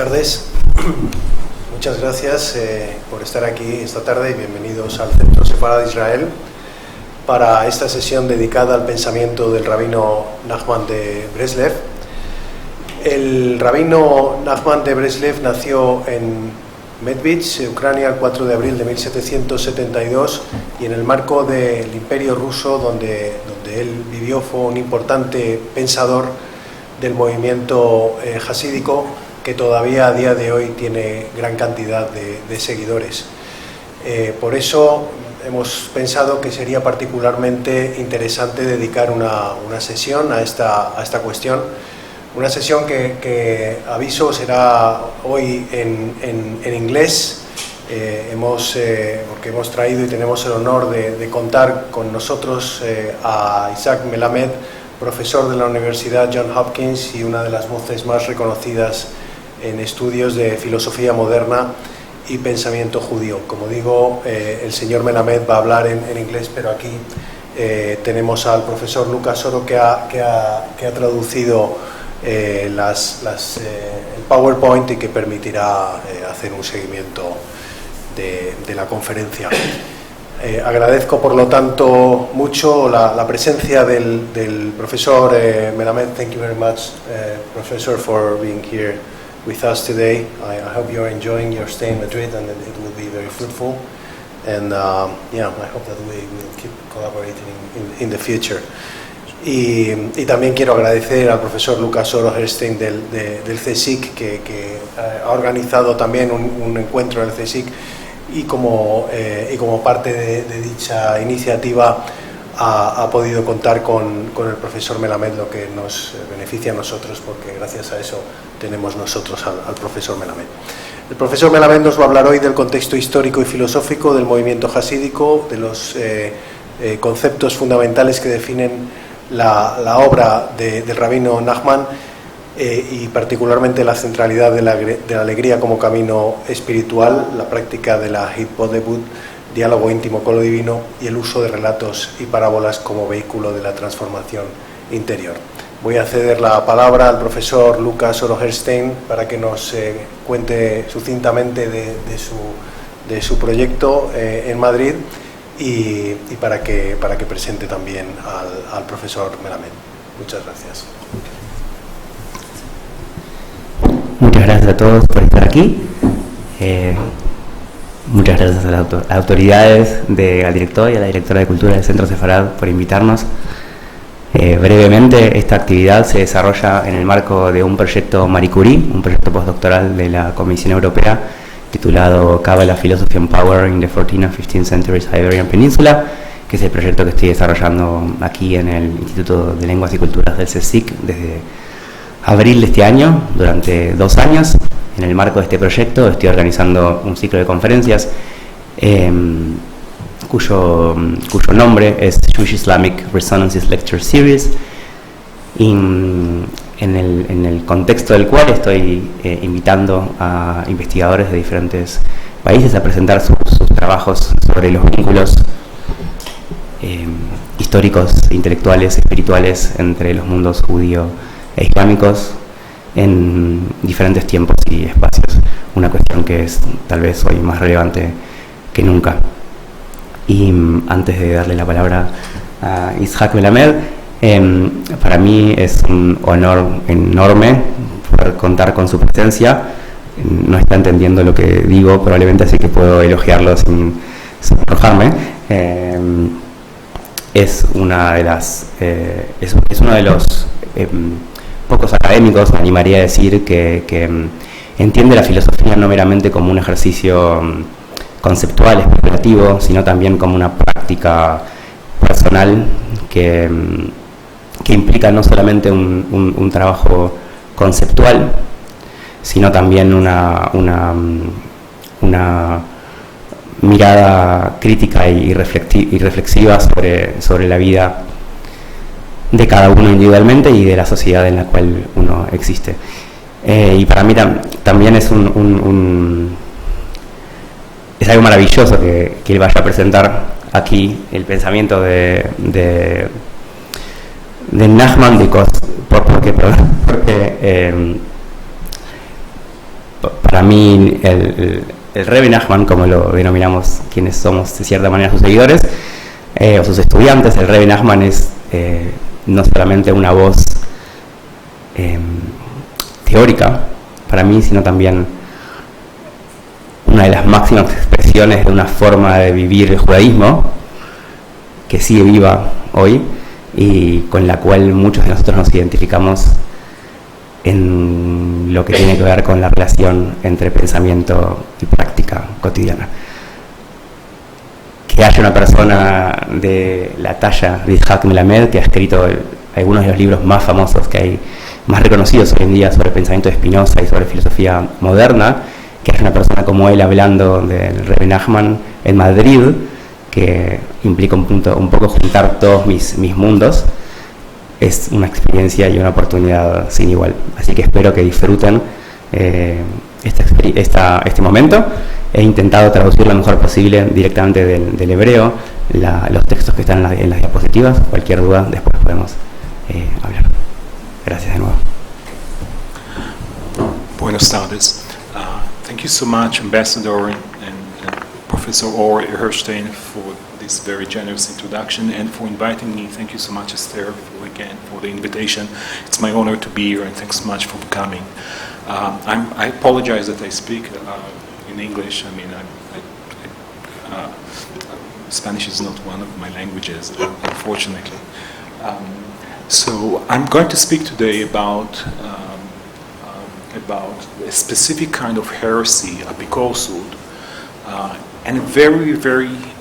tardes. Muchas gracias por estar aquí esta tarde y bienvenidos al Centro Sefará de Israel para esta sesión dedicada al pensamiento del rabino Najmán de Breslev. El rabino Najmán de Breslev nació en Medvitch, Ucrania, el 4 de abril de 1772 y en el marco del Imperio ruso donde él vivió fue un importante pensador del movimiento jasídico que todavía a día de hoy tiene gran cantidad de seguidores. Por eso hemos pensado que sería particularmente interesante dedicar una sesión a esta cuestión. Una sesión que aviso será hoy en inglés, porque hemos traído y tenemos el honor de contar con nosotros a Yitzhak Melamed, profesor de la Universidad Johns Hopkins y una de las voces más reconocidas en estudios de filosofía moderna y pensamiento judío. Como digo, el señor Melamed va a hablar en inglés, pero aquí tenemos al profesor Lucas Oro que ha traducido el PowerPoint y que permitirá hacer un seguimiento de la conferencia. Agradezco por lo tanto mucho la presencia del profesor Melamed. Thank you very much, professor, for being here with us today. I hope you're enjoying your stay in Madrid and it will be very fruitful. And I hope that we will keep collaborating in the future. Y también quiero agradecer al profesor Lucas Oro Herstein del CSIC que ha organizado también un encuentro en el CSIC y como parte de dicha iniciativa ha podido contar con el profesor Melamed, lo que nos beneficia a nosotros porque gracias a eso tenemos nosotros al profesor Melamed. El profesor Melamed nos va a hablar hoy del contexto histórico y filosófico del movimiento jasídico, de los conceptos fundamentales que definen la obra del rabino Nachman y particularmente la centralidad de la alegría como camino espiritual, la práctica de la hitbodebut, diálogo íntimo con lo divino y el uso de relatos y parábolas como vehículo de la transformación interior. Voy a ceder la palabra al profesor Lucas Oro Herstein para que nos cuente sucintamente de su proyecto en Madrid y para que presente también al profesor Melamed. Muchas gracias. Muchas gracias a todos por estar aquí. Muchas gracias a las autoridades, al director y a la directora de Cultura del Centro Sefarad por invitarnos. Brevemente, esta actividad se desarrolla en el marco de un proyecto Marie Curie, un proyecto postdoctoral de la Comisión Europea titulado Kabbalah, Philosophy and Power in the 14th and 15th Centuries Iberian Peninsula, que es el proyecto que estoy desarrollando aquí en el Instituto de Lenguas y Culturas del CSIC desde abril de este año, durante 2 años. En el marco de este proyecto estoy organizando un ciclo de conferencias cuyo nombre es Jewish Islamic Resonances Lecture Series, en el contexto del cual estoy invitando a investigadores de diferentes países a presentar sus trabajos sobre los vínculos históricos, intelectuales, espirituales entre los mundos judío e islámicos en diferentes tiempos y espacios, una cuestión que es tal vez hoy más relevante que nunca. Y antes de darle la palabra a Yitzhak Melamed, para mí es un honor enorme poder contar con su presencia. No está entendiendo lo que digo probablemente, así que puedo elogiarlo sin enojarme. Es uno de los pocos académicos, me animaría a decir, que entiende la filosofía no meramente como un ejercicio conceptual, especulativo, sino también como una práctica personal que implica no solamente un trabajo conceptual, sino también una mirada crítica y reflexiva sobre la vida de cada uno individualmente y de la sociedad en la cual uno existe. Y para mí también es es algo maravilloso que él vaya a presentar aquí el pensamiento de Nachman, porque para mí el Rabí Najmán, como lo denominamos quienes somos de cierta manera sus seguidores o sus estudiantes, el Rabí Najmán es no solamente una voz teórica para mí, sino también una de las máximas expresiones de una forma de vivir el judaísmo que sigue viva hoy y con la cual muchos de nosotros nos identificamos en lo que tiene que ver con la relación entre pensamiento y práctica cotidiana. Que haya una persona de la talla de Yitzhak Melamed, que ha escrito algunos de los libros más famosos que hay, más reconocidos hoy en día sobre pensamiento de Spinoza y sobre filosofía moderna, que haya una persona como él hablando del Rabí Nachman en Madrid, que implica un poco juntar todos mis mundos, es una experiencia y una oportunidad sin igual. Así que espero que disfruten este momento. He intentado traducir lo mejor posible directamente del hebreo los textos que están en las diapositivas. Cualquier duda después podemos hablar. Gracias de nuevo. Buenas tardes. Thank you so much, Ambassador and Professor Or Herstein, for this very generous introduction and for inviting me. Thank you so much, Esther, for the invitation. It's my honor to be here, and thanks so much for coming. I apologize that I speak in English. I mean, Spanish is not one of my languages, unfortunately. So I'm going to speak today about a specific kind of heresy, Apikorsut, and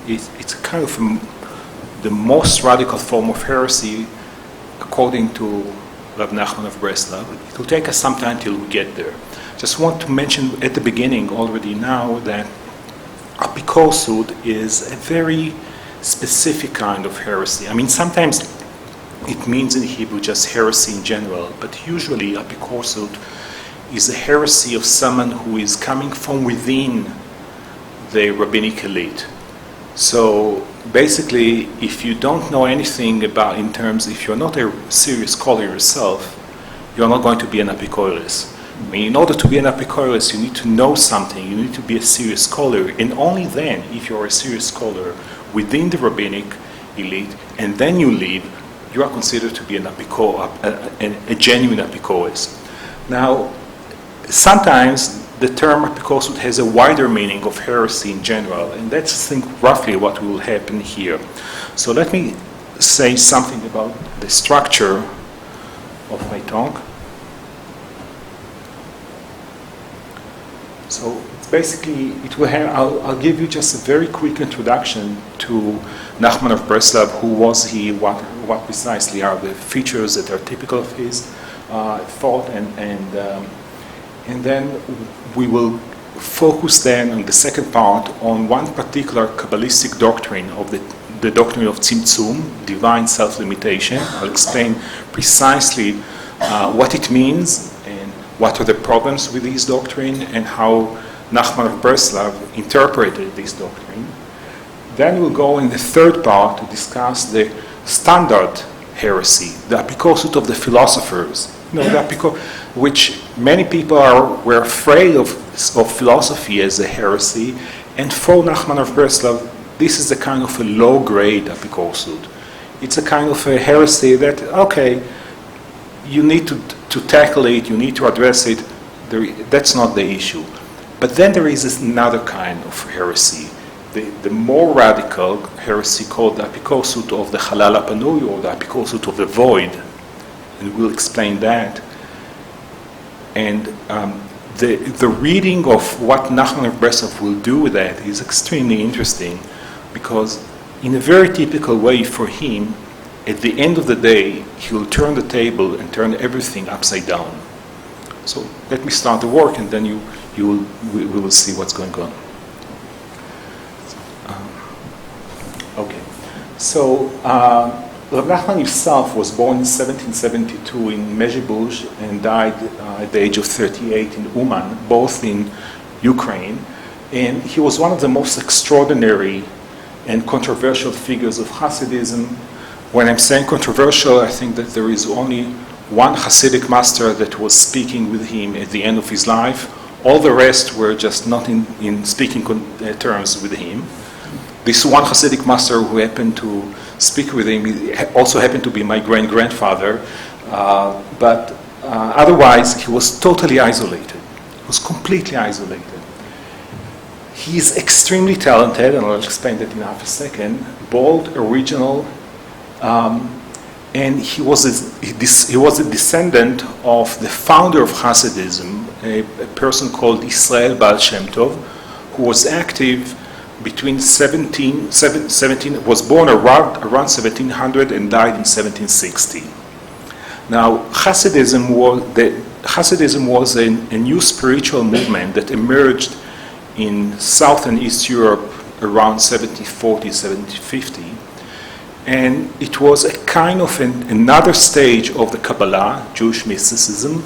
it's kind of the most radical form of heresy, according to Rabí Najmán of Breslev. It will take us some time till we get there. Just want to mention at the beginning already now that Apikorsut is a very specific kind of heresy. I mean, sometimes it means in Hebrew just heresy in general, but usually Apikorsut is a heresy of someone who is coming from within the rabbinic elite. So basically, if you don't know anything about if you're not a serious scholar yourself, you're not going to be an Apikoros. I mean, in order to be an Apikoros, you need to know something, you need to be a serious scholar, and only then, if you're a serious scholar within the rabbinic elite, and then you leave, you are considered to be a genuine Apikoros. Now, sometimes the term Apikorsut has a wider meaning of heresy in general, and that's, I think, roughly what will happen here. So let me say something about the structure of my talk. So basically, I'll give you just a very quick introduction to Nachman of Breslev. Who was he? What precisely are the features that are typical of his thought, and then we will focus then on the second part on one particular Kabbalistic doctrine of the doctrine of Tzimtzum, divine self-limitation. I'll explain precisely what it means and what are the problems with this doctrine and how Nachman of Breslev interpreted this doctrine. Then we'll go in the third part to discuss the standard heresy, the Apikorsut of the philosophers. Which many people were afraid of philosophy as a heresy, and for Nachman of Breslev, this is a kind of a low-grade Apikorsut. It's a kind of a heresy that, okay, you need to tackle it, you need to address it, that's not the issue. But then there is another kind of heresy, the more radical heresy called the Apikorsut of the Halal Hapanui, or the Apikorsut of the void. And we'll explain that. And the reading of what Nachman of Breslev will do with that is extremely interesting, because in a very typical way for him, at the end of the day, he will turn the table and turn everything upside down. So let me start the work, and then we will see what's going on. Okay. So Rabí Nachman himself was born in 1772 in Mezhibuzh and died at the age of 38 in Uman, both in Ukraine. And he was one of the most extraordinary and controversial figures of Hasidism. When I'm saying controversial, I think that there is only one Hasidic master that was speaking with him at the end of his life. All the rest were just not in speaking terms with him. This one Hasidic master who happened to speak with him also happened to be my grandfather, but otherwise he was totally isolated. He was completely isolated. He is extremely talented, and I'll explain that in half a second. Bold, original, and he was a descendant of the founder of Hasidism, a person called Israel Baal Shem Tov, who was active between was born around 1700 and died in 1760. Now, Hasidism was a new spiritual movement that emerged in South and East Europe around 1740, 1750. And it was a kind of another stage of the Kabbalah, Jewish mysticism.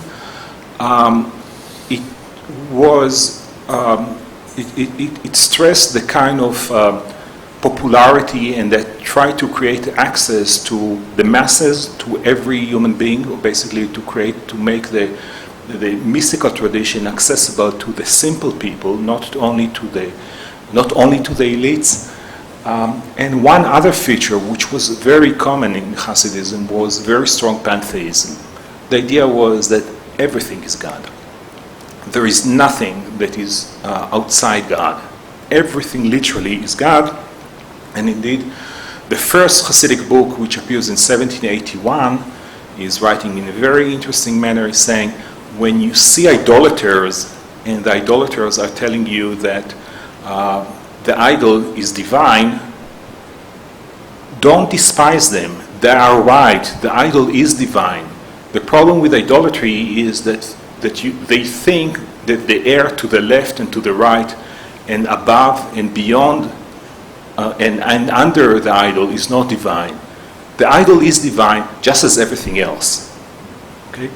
It stressed the kind of popularity and that tried to create access to the masses, to every human being, or basically to make the mystical tradition accessible to the simple people, not only to the elites. And one other feature, which was very common in Hasidism, was very strong pantheism. The idea was that everything is God. There is nothing that is outside God. Everything literally is God. And indeed, the first Hasidic book, which appears in 1781, is writing in a very interesting manner, is saying, when you see idolaters, and the idolaters are telling you that the idol is divine, don't despise them. They are right. The idol is divine. The problem with idolatry is that they think that the air to the left and to the right and above and beyond and under the idol is not divine. The idol is divine just as everything else. Okay?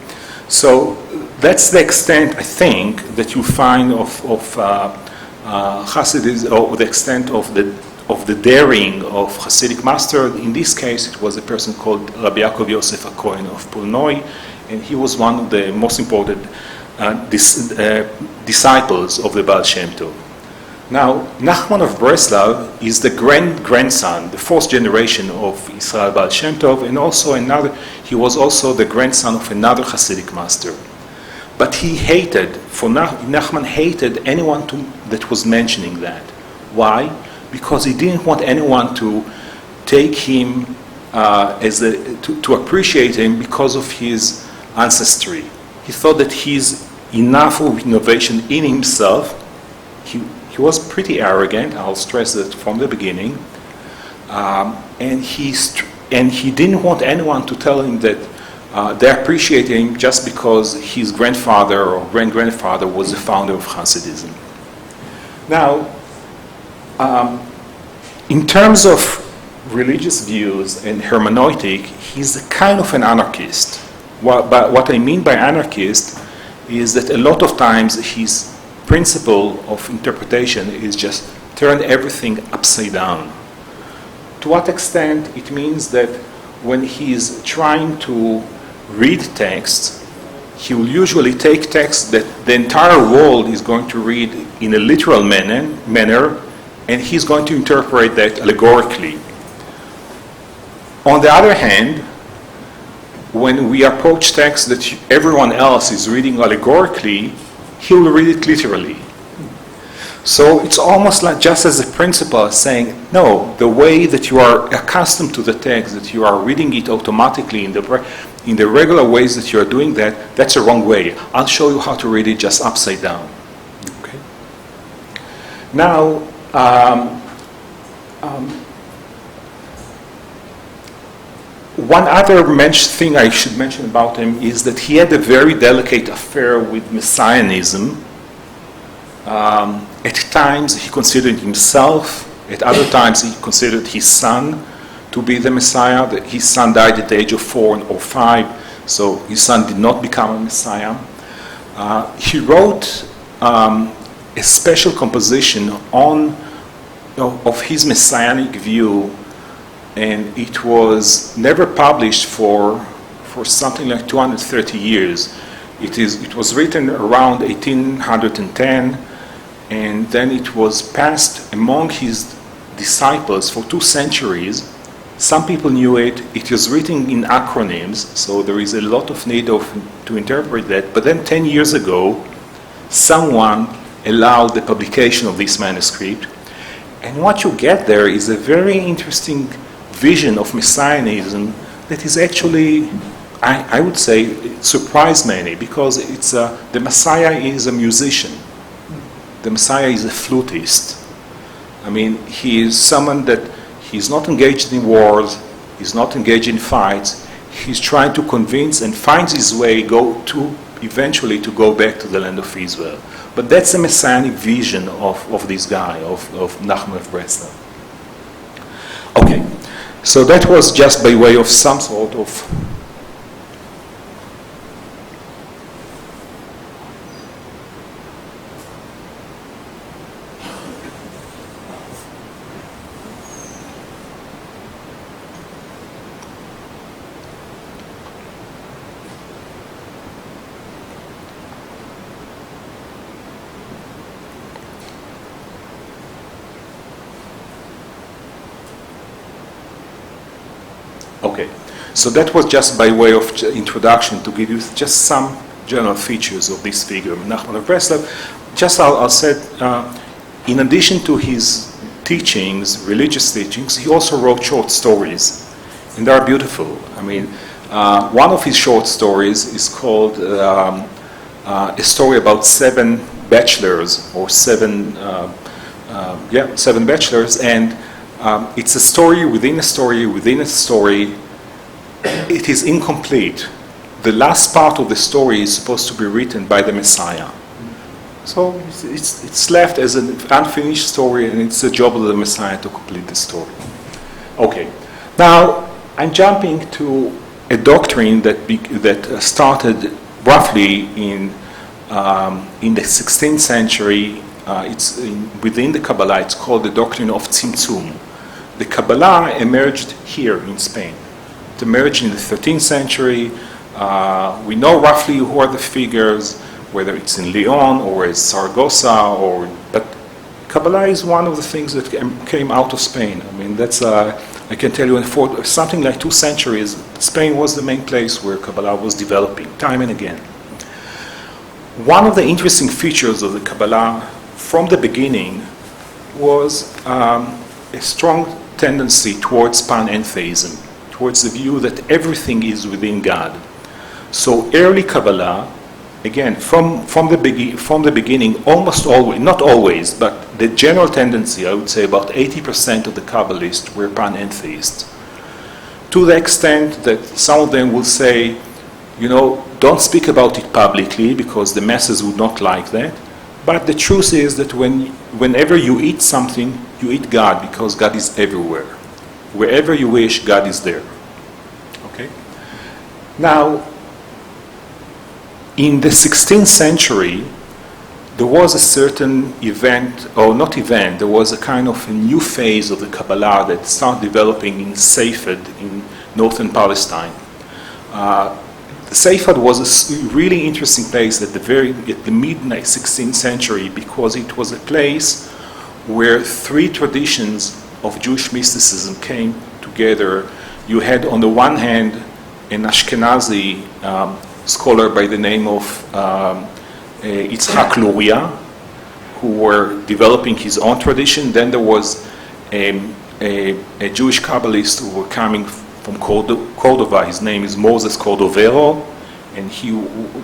So that's the extent, I think, that you find of Hasidism, or the extent of the daring of Hasidic master. In this case, it was a person called Rabbi Yaakov Yosef HaKohen of Polnoi, and he was one of the most important disciples of the Baal Shem Tov. Now, Nachman of Breslov is the grandson, the fourth generation of Israel Baal Shem Tov, and he was also the grandson of another Hasidic master. But Nachman hated anyone that was mentioning that. Why? Because he didn't want anyone to take him to appreciate him because of his ancestry. He thought that he's enough of innovation in himself. He was pretty arrogant, I'll stress that from the beginning. And he didn't want anyone to tell him that they appreciate him just because his grandfather or great-grandfather was the founder of Hasidism. Now, in terms of religious views and hermeneutic, he's a kind of an anarchist. What I mean by anarchist is that a lot of times his principle of interpretation is just turn everything upside down. To what extent? It means that when he's trying to read texts, he will usually take texts that the entire world is going to read in a literal manner, and he's going to interpret that allegorically. On the other hand, when we approach texts that everyone else is reading allegorically, he will read it literally. So it's almost like just as a principle saying, no, the way that you are accustomed to the text, that you are reading it automatically in the regular ways that you are doing that, that's a wrong way. I'll show you how to read it just upside down. Okay. Now, one other thing I should mention about him is that he had a very delicate affair with Messianism. At times he considered himself, at other times he considered his son to be the Messiah. His son died at the age of 4 or 5, so his son did not become a Messiah. He wrote a special composition of his messianic view, and it was never published for something like 230 years. It was written around 1810, and then it was passed among his disciples for 2 centuries. Some people knew it. It is written in acronyms, so there is a lot of need to interpret that. But then 10 years ago, someone allowed the publication of this manuscript. And what you get there is a very interesting vision of Messianism that is actually, I would say, surprised many, because the Messiah is a musician. The Messiah is a flutist. I mean, he is someone that he's not engaged in wars, he's not engaged in fights, he's trying to convince and finds his way eventually to go back to the land of Israel. But that's the messianic vision of this guy, of Nachman of Breslev. Okay, so that was just by way of some sort of Okay, so that was just by way of introduction to give you just some general features of this figure, Nachman of Breslev. Just I'll say, in addition to his teachings, religious teachings, he also wrote short stories, and they are beautiful. I mean, one of his short stories is called a story about 7 bachelors, or 7 bachelors, and it's a story within a story within a story. It is incomplete. The last part of the story is supposed to be written by the Messiah. So it's left as an unfinished story, and it's the job of the Messiah to complete the story. Okay, now I'm jumping to a doctrine that started roughly in the 16th century. It's within the Kabbalah. It's called the doctrine of Tzimtzum. The Kabbalah emerged here in Spain. It emerged in the 13th century. We know roughly who are the figures, whether it's in Leon or it's Saragossa, but Kabbalah is one of the things that came out of Spain. I mean, that's I can tell you, for something like 2 centuries, Spain was the main place where Kabbalah was developing, time and again. One of the interesting features of the Kabbalah from the beginning was a strong tendency towards panentheism, towards the view that everything is within God. So early Kabbalah, again, from the beginning, almost always, not always, but the general tendency, I would say about 80% of the Kabbalists were panentheists. To the extent that some of them will say, don't speak about it publicly because the masses would not like that. But the truth is that whenever you eat something, you eat God, because God is everywhere. Wherever you wish, God is there. Okay? Now, in the 16th century, there was a certain event, or not event, there was a kind of a new phase of the Kabbalah that started developing in Safed in northern Palestine. Safed was a really interesting place at the mid-16th century, because it was a place where 3 traditions of Jewish mysticism came together. You had, on the one hand, an Ashkenazi scholar by the name of Yitzhak Luria, who were developing his own tradition. Then there was a Jewish Kabbalist who were coming from Cordova. His name is Moses Cordovero, and he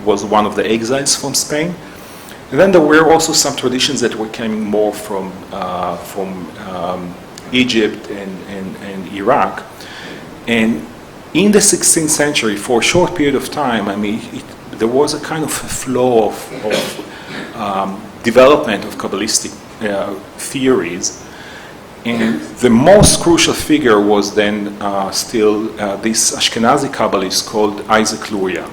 was one of the exiles from Spain. And then there were also some traditions that were coming more from Egypt and Iraq. And in the 16th century, for a short period of time, there was a kind of a flow of development of Kabbalistic theories. And the most crucial figure was then still this Ashkenazi Kabbalist called Isaac Luria.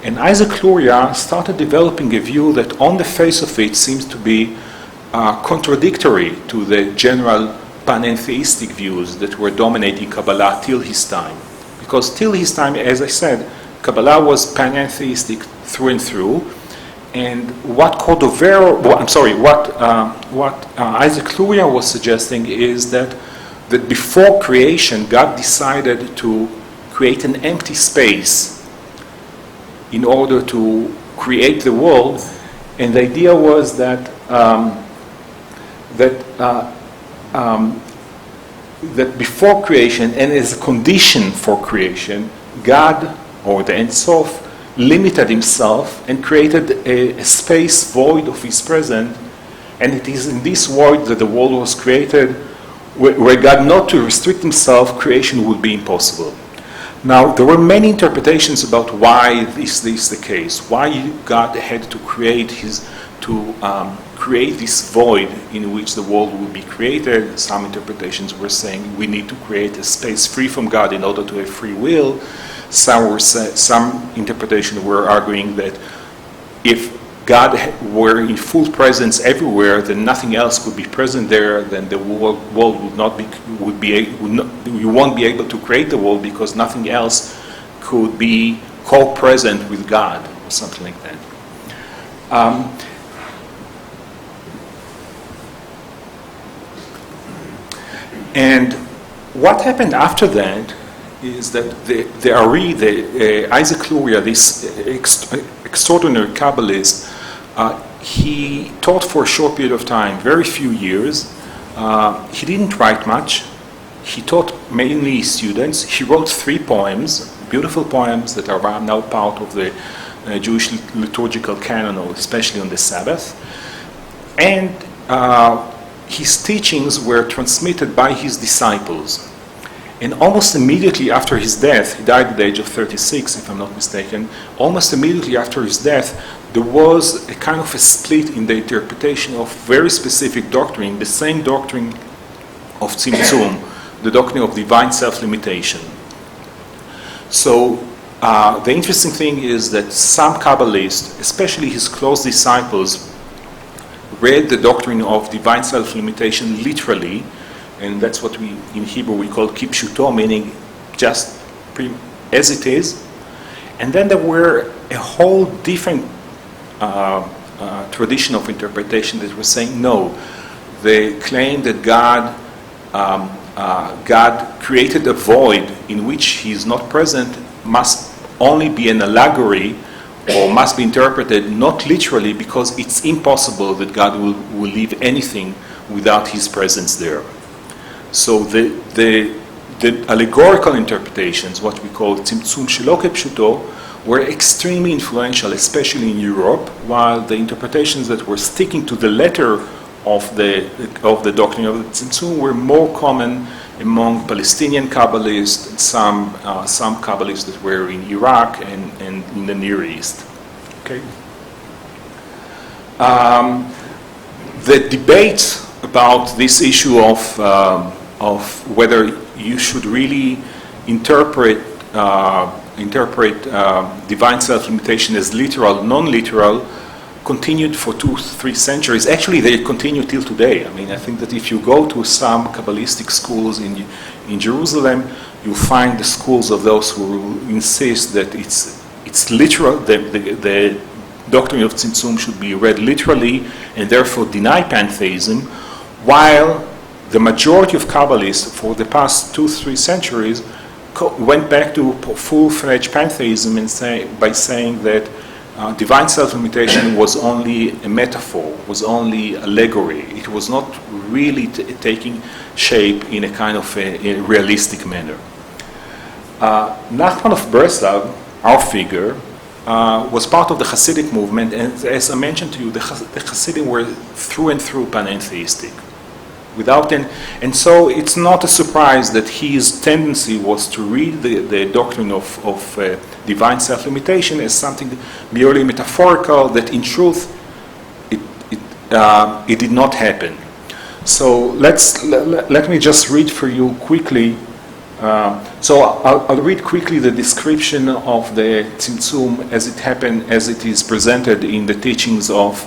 And Isaac Luria started developing a view that on the face of it seems to be contradictory to the general panentheistic views that were dominating Kabbalah till his time. Because till his time, as I said, Kabbalah was panentheistic through and through. And what Isaac Luria was suggesting is that before creation, God decided to create an empty space in order to create the world, and the idea was that that before creation and as a condition for creation, God, or the Ein Sof, limited himself and created a space void of his presence, and it is in this void that the world was created, where God not to restrict himself, creation would be impossible. Now, there were many interpretations about why this is the case, why God had to create this void in which the world would be created. Some interpretations were saying we need to create a space free from God in order to have free will. Some interpretations were arguing that if God were in full presence everywhere, then nothing else could be present there. Then the world you won't be able to create the world because nothing else could be co-present with God, or something like that. And what happened after that is that Isaac Luria, this extraordinary Kabbalist, he taught for a short period of time, very few years. He didn't write much. He taught mainly students. He wrote 3 poems, beautiful poems that are now part of the Jewish liturgical canon, especially on the Sabbath. And his teachings were transmitted by his disciples. And almost immediately after his death, he died at the age of 36, if I'm not mistaken, almost immediately after his death, there was a kind of a split in the interpretation of very specific doctrine, the same doctrine of Tzimtzum, the doctrine of divine self-limitation. So the interesting thing is that some Kabbalists, especially his close disciples, read the doctrine of divine self-limitation literally, and that's what in Hebrew we call kipshuto, meaning just as it is. And then there were a whole different tradition of interpretation that was saying no. They claimed that God created a void in which He is not present, must only be an allegory, or must be interpreted not literally, because it's impossible that God will leave anything without His presence there. So the allegorical interpretations, what we call tzimtzum shelo kepshuto, were extremely influential, especially in Europe, while the interpretations that were sticking to the letter of the doctrine of the tzimtzum were more common among Palestinian Kabbalists and some Kabbalists that were in Iraq and in the Near East. Okay. The debate about this issue of whether you should really interpret divine self-limitation as literal, non-literal, continued for 2-3 centuries. Actually, they continue till today. I mean, I think that if you go to some Kabbalistic schools in Jerusalem, you'll find the schools of those who insist that it's literal, the doctrine of Tzimtzum should be read literally, and therefore deny pantheism, while the majority of Kabbalists for the past 2-3 centuries went back to full-fledged pantheism by saying that divine self-limitation was only a metaphor, was only allegory. It was not really taking shape in a kind of a realistic manner. Nachman of Breslev, our figure, was part of the Hasidic movement, and as I mentioned to you, the Hasidim were through and through panentheistic. And so it's not a surprise that his tendency was to read the doctrine of divine self-limitation as something merely metaphorical, that in truth it did not happen. So let me just read for you quickly. So I'll read quickly the description of the Tzimtzum as it happened, as it is presented in the teachings of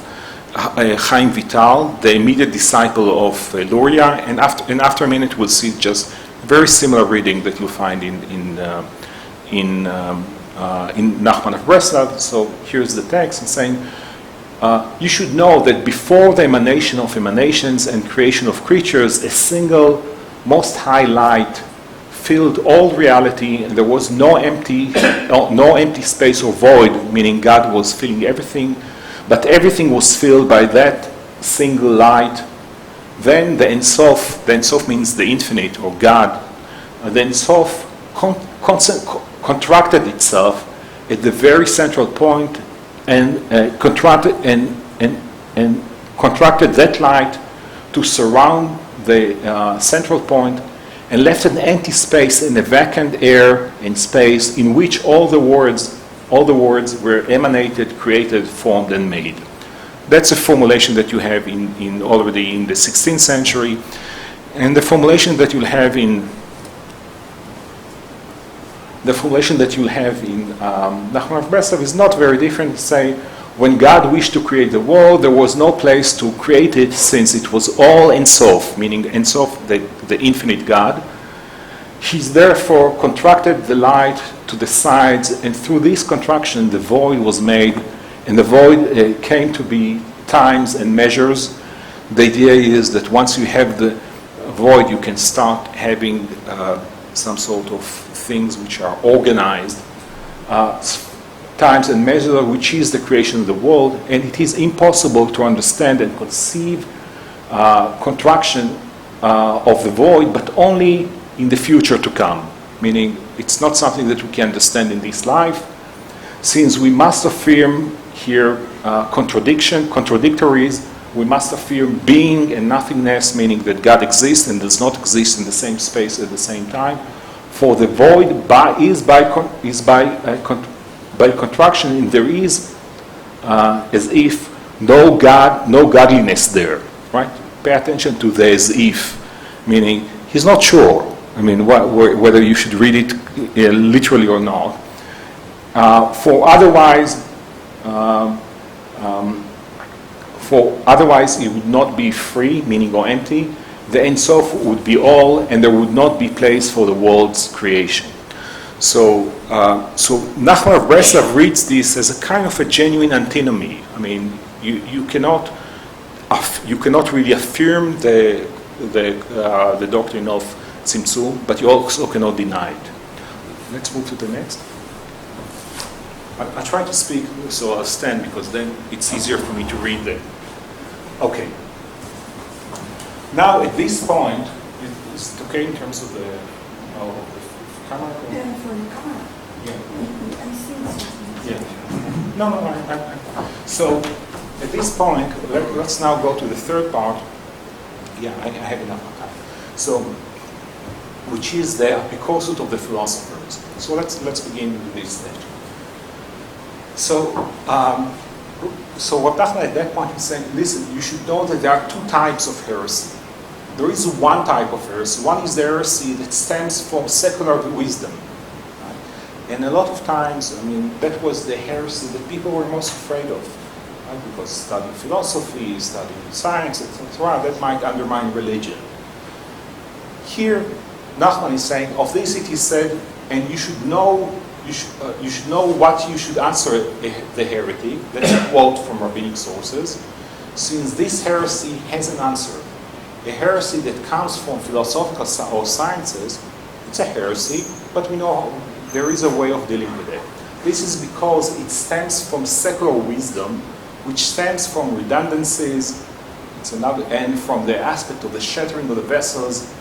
Chaim Vital, the immediate disciple of Luria, and after a minute we'll see just very similar reading that you'll find in in Nachman of Breslev. So here's the text, and saying, you should know that before the emanation of emanations and creation of creatures, a single most high light filled all reality, and there was no empty space or void, meaning God was filling everything, but everything was filled by that single light. Then the Ein Sof means the infinite or God, the Ein Sof contracted itself at the very central point and contracted that light to surround the central point, and left an empty space in a vacant air and space in which all the words were emanated, created, formed, and made. That's a formulation that you have in already in the 16th century, and the formulation that you'll have in Nachman of Breslev is not very different. Say, when God wished to create the world, there was no place to create it, since it was all Ein Sof, meaning Ein Sof, the infinite God. He's therefore contracted the light to the sides, and through this contraction the void was made, and the void came to be times and measures. The idea is that once you have the void, you can start having some sort of things which are organized, times and measure, which is the creation of the world, and it is impossible to understand and conceive contraction of the void, but only in the future to come, meaning it's not something that we can understand in this life, since we must affirm here contradictories. We must affirm being and nothingness, meaning that God exists and does not exist in the same space at the same time. For the void is by contraction, and there is as if no godliness there, right? Pay attention to the as if, meaning he's not sure. I mean, whether you should read it literally or not. For otherwise, it would not be free, meaning or empty. The Ein Sof would be all, and there would not be place for the world's creation. So Nachman of Breslev reads this as a kind of a genuine antinomy. I mean, you cannot really affirm the doctrine of Tzimtzum, but you also cannot deny it. Let's move to the next. I try to speak, so I'll stand, because then it's easier for me to read them. Okay. Now, at this point, is it okay in terms of the camera? Yeah, for the camera. Yeah. I see something. Yeah. No. So, at this point, let's now go to the third part. Yeah, I have enough time. So, which is the Apikorsut of the philosophers. So let's begin with this stage. So what Nachman at that point is saying, listen, you should know that there are two types of heresy. There is one type of heresy. One is the heresy that stems from secular wisdom. Right? And a lot of times, I mean, that was the heresy that people were most afraid of. Right? Because studying philosophy, studying science, etc., that might undermine religion. Here, Nachman is saying, of this it is said, and you should know what you should answer the heretic. That's a quote from rabbinic sources. Since this heresy has an answer, a heresy that comes from philosophical or sciences, it's a heresy, but we know there is a way of dealing with it. This is because it stems from secular wisdom, which stems from redundancies, and from the aspect of the shattering of the vessels,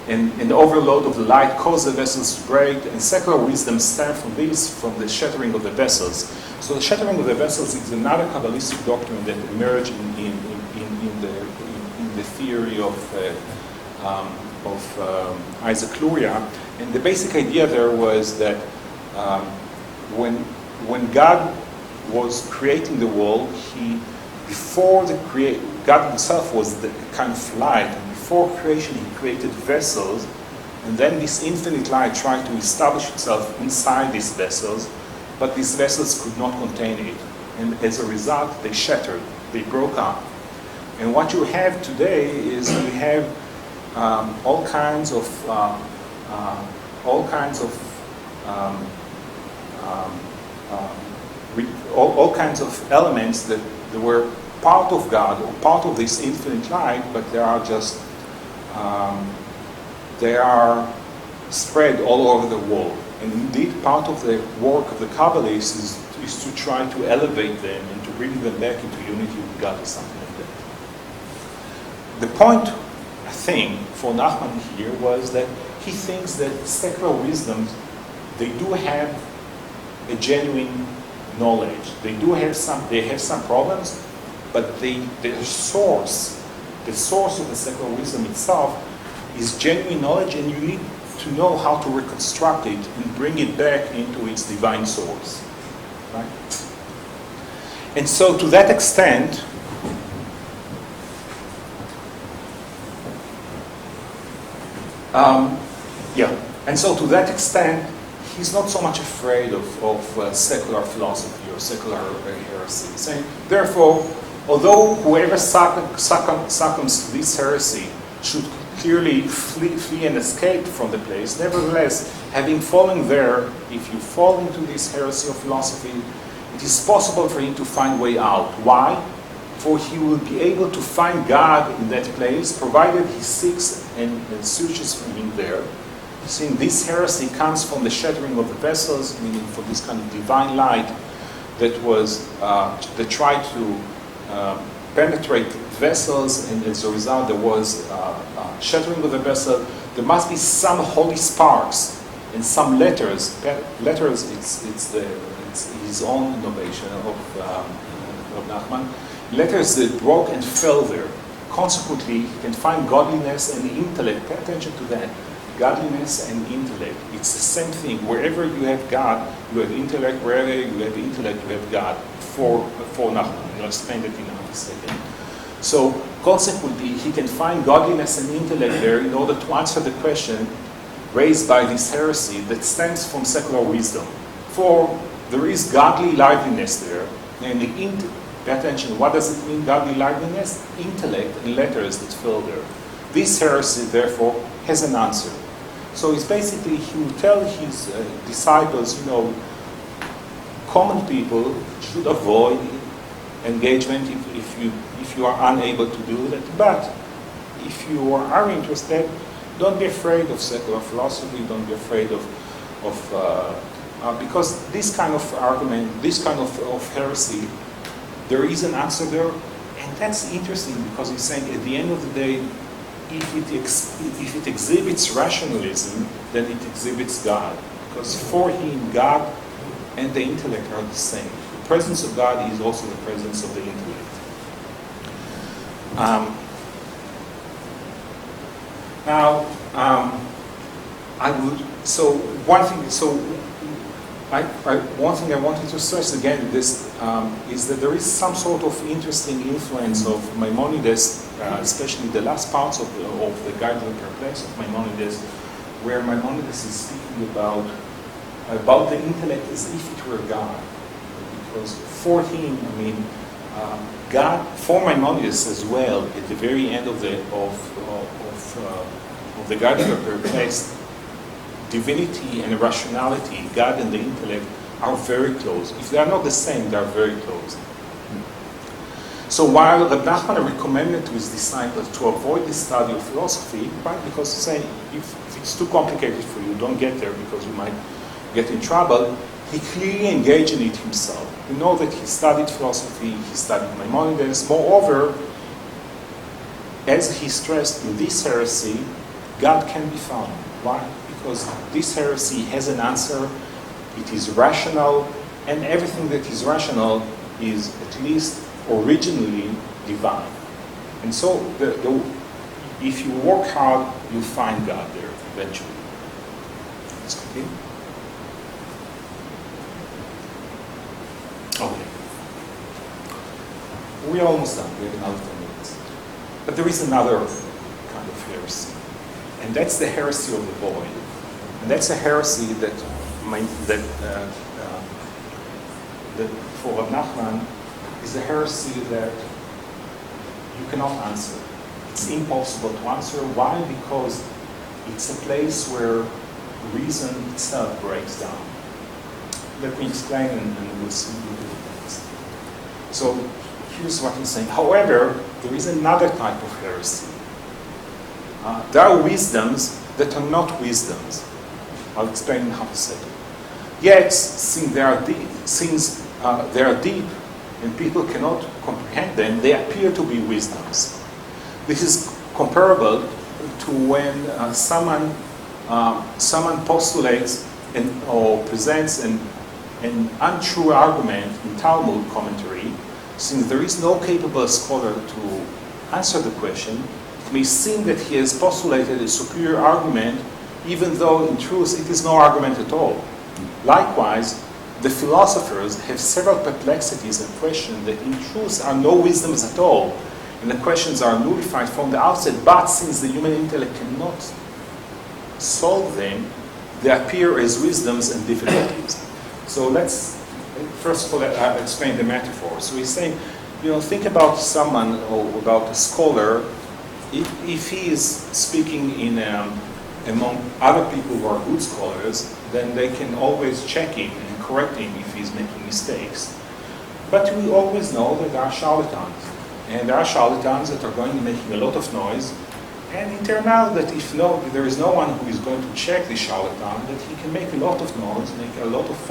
and the overload of the light caused the vessels to break, and secular wisdom stems from the shattering of the vessels. So the shattering of the vessels is another Kabbalistic doctrine that emerged in the theory of Isaac Luria, and the basic idea there was that when God was creating the world, God himself was the kind of light. Before creation, he created vessels, and then this infinite light tried to establish itself inside these vessels, but these vessels could not contain it. And as a result, they shattered, they broke up. And what you have today is we have all kinds of all kinds of elements that were part of God or part of this infinite light, but they are just they are spread all over the world. And indeed, part of the work of the Kabbalists is to try to elevate them and to bring them back into unity with God or something like that. The point, I think, for Nachman here was that he thinks that secular wisdoms, they do have a genuine knowledge. They have some problems, but the source of the secular wisdom itself is genuine knowledge, and you need to know how to reconstruct it and bring it back into its divine source. Right? And so to that extent, he's not so much afraid of secular philosophy or secular heresy. Saying, therefore, although whoever succumbs to this heresy should clearly flee and escape from the place, nevertheless, having fallen there, if you fall into this heresy of philosophy, it is possible for him to find way out. Why? For he will be able to find God in that place, provided he seeks and searches for him there. Seeing this heresy comes from the shattering of the vessels, meaning from this kind of divine light that tried to penetrate vessels, and as a result there was shattering of the vessel. There must be some holy sparks and some letters. Letters, it's his own innovation of Nachman. Letters that broke and fell there. Consequently, he can find godliness and intellect. Pay attention to that. Godliness and intellect. It's the same thing. Wherever you have God, you have intellect. Wherever you have intellect, you have God. For Nachman. I'll explain that in a second. So, consequently, he can find godliness and intellect there in order to answer the question raised by this heresy that stems from secular wisdom. For there is godly liveliness there, namely, pay attention, what does it mean, godly liveliness? Intellect and letters that fill there. This heresy, therefore, has an answer. So it's basically, he will tell his disciples, common people should avoid engagement if you are unable to do that. But if you are interested, don't be afraid of secular philosophy. Don't be afraid of because this kind of argument, this kind of heresy, there is an answer there, and that's interesting because he's saying at the end of the day, if it exhibits rationalism, then it exhibits God, because for him, God and the intellect are the same. The presence of God is also the presence of the intellect. One thing I wanted to stress again is that there is some sort of interesting influence of Maimonides, especially the last parts of the Guide to the Perplexed of Maimonides, where Maimonides is speaking about the intellect as if it were God. Because for him, God, for Maimonides as well, at the very end of the Guide to the Perplexed, divinity and rationality, God and the intellect, are very close. If they are not the same, they are very close. So while Rabbi Nachman recommended to his disciples to avoid the study of philosophy, right, because saying if it's too complicated for you, don't get there because you might get in trouble, he clearly engaged in it himself. We know that he studied philosophy, he studied Maimonides. Moreover, as he stressed in this heresy, God can be found. Why? Because this heresy has an answer, it is rational, and everything that is rational is at least originally divine. And so, if you work hard, you'll find God there eventually. Let's continue. Okay. We're almost done. We have another 10 minutes. But there is another kind of heresy. And that's the heresy of the void. And that's a heresy that for Rabbi Nachman is a heresy that you cannot answer. It's impossible to answer. Why? Because it's a place where reason itself breaks down. let me explain and we'll see the difference. So here's what he's saying. However, there is another type of heresy. There are wisdoms that are not wisdoms. I'll explain how to say it. Yet, since they are deep and people cannot comprehend them, they appear to be wisdoms. This is comparable to when someone postulates or presents an untrue argument in Talmud commentary. Since there is no capable scholar to answer the question, it may seem that he has postulated a superior argument, even though in truth it is no argument at all. Likewise, the philosophers have several perplexities and questions that in truth are no wisdoms at all, and the questions are nullified from the outset, but since the human intellect cannot solve them, they appear as wisdoms and difficulties. So let's, first of all, explain the metaphor. So he's saying, think about someone or about a scholar. If he is speaking in among other people who are good scholars, then they can always check him and correct him if he's making mistakes. But we always know that there are charlatans. And there are charlatans that are going to be making a lot of noise. And it turns out that if there is no one who is going to check the charlatan, that he can make a lot of noise, make a lot of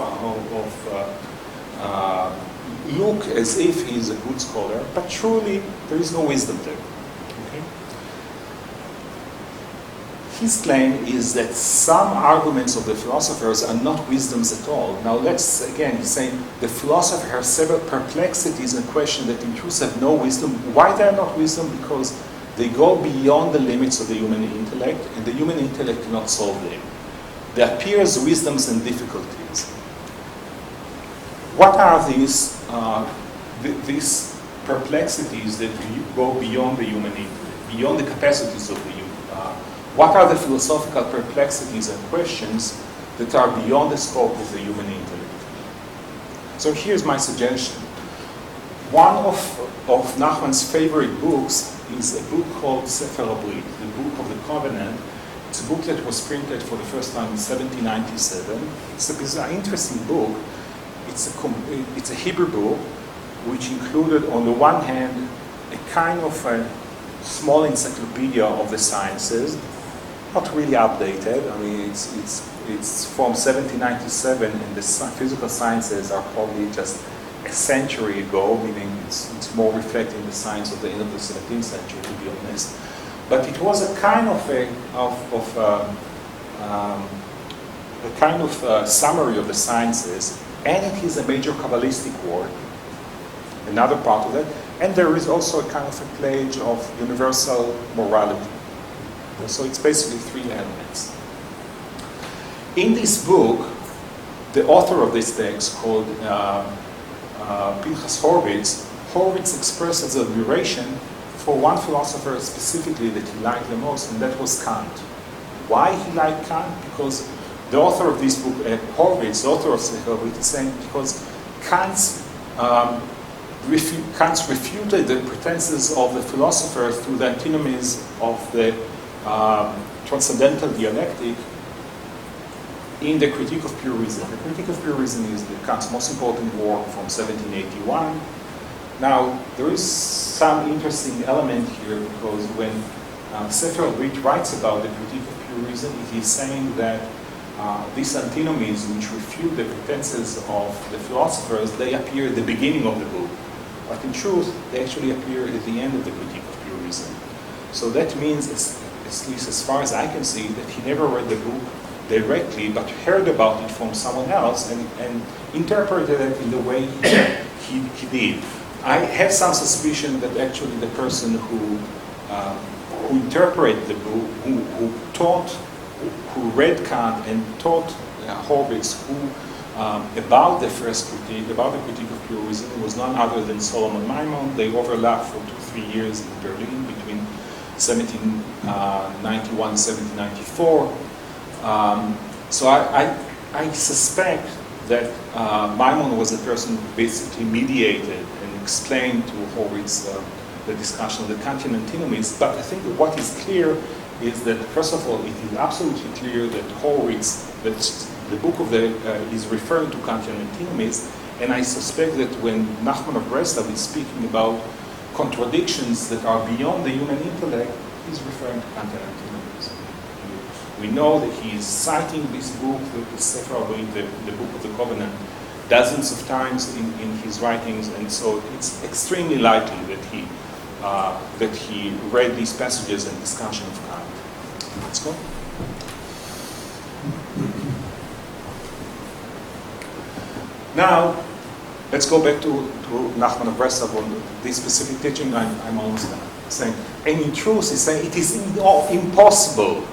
look as if he's a good scholar, but truly there is no wisdom there. Okay? His claim is that some arguments of the philosophers are not wisdoms at all. Now he's saying the philosopher has several perplexities and questions that in truth have no wisdom. Why they are not wisdom? Because they go beyond the limits of the human intellect, and the human intellect cannot solve them. They appear as wisdoms and difficulties. What are these perplexities that go beyond the human intellect, beyond the capacities of the human? What are the philosophical perplexities and questions that are beyond the scope of the human intellect? So here's my suggestion. One of Nachman's favorite books is a book called Sefer Rabí, the Book of the Covenant. It's a book that was printed for the first time in 1797. It's an interesting book. It's a Hebrew book which included, on the one hand, a kind of a small encyclopedia of the sciences, not really updated. I mean, it's from 1797, and the physical sciences are probably just a century ago, meaning it's more reflecting the science of the end of the 17th century, to be honest. But it was a kind of summary of the sciences, and it is a major Kabbalistic work, another part of it, and there is also a kind of a pledge of universal morality. So it's basically three elements. In this book, the author of this text, called Pinchas Horowitz expresses admiration for one philosopher specifically that he liked the most, and that was Kant. Why he liked Kant? Because the author of this book, Horowitz, the author of Horowitz, is saying because Kant's refuted the pretenses of the philosopher through the antinomies of the transcendental dialectic in the Critique of Pure Reason. The Critique of Pure Reason is Kant's most important work from 1781. Now, there is some interesting element here, because when Sefer Rabí writes about the Critique of Pure Reason, it is saying that these antinomies which refute the pretenses of the philosophers, they appear at the beginning of the book. But in truth, they actually appear at the end of the Critique of Pure Reason. So that means, at least as far as I can see, that he never read the book directly, but heard about it from someone else and interpreted it in the way he did. I have some suspicion that actually the person who interpreted the book, who read Kant and taught Horowitz about the first critique, about the Critique of Pure Reason, was none other than Solomon Maimon. They overlapped for 2-3 years in Berlin between 1791 1794. So I suspect that Maimon was the person who basically mediated and explained to Horowitz the discussion of the Kantian antinomies. But I think that what is clear is that, first of all, it is absolutely clear that Horowitz, that the book of the is referring to Kantian antinomies, and I suspect that when Nachman of Breslev is speaking about contradictions that are beyond the human intellect, he's referring to Kantian antinomies. We know that he is citing this book, the Sefer Rabbi, the Book of the Covenant, dozens of times in his writings, and so it's extremely likely that he read these passages and discussion of Kant. Let's go. Now, let's go back to Nachman of Breslev on this specific teaching. I'm almost done. Saying, and in truth, he's saying it is impossible